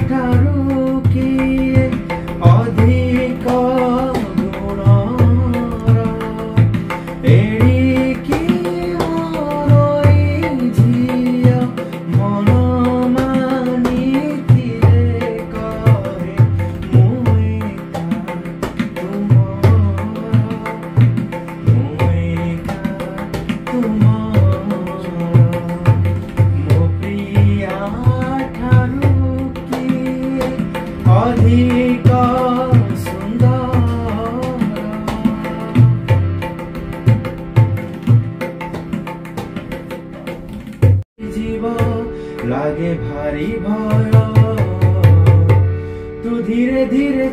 ଠାରୁ କିଏ ଅଧିକ ଗୁଣର ଏଣିକି ମୋର ଏଇ ଝିଅ ମନ ମାନିଥିଲେ କରେ ମୁଁ ଏକା ତୁମର ମୋ ପ୍ରିୟା ଠାରୁ କିଏ ଅଧିକ ସୁନ୍ଦର जीव लागे भारी भय तू धीरे धीरे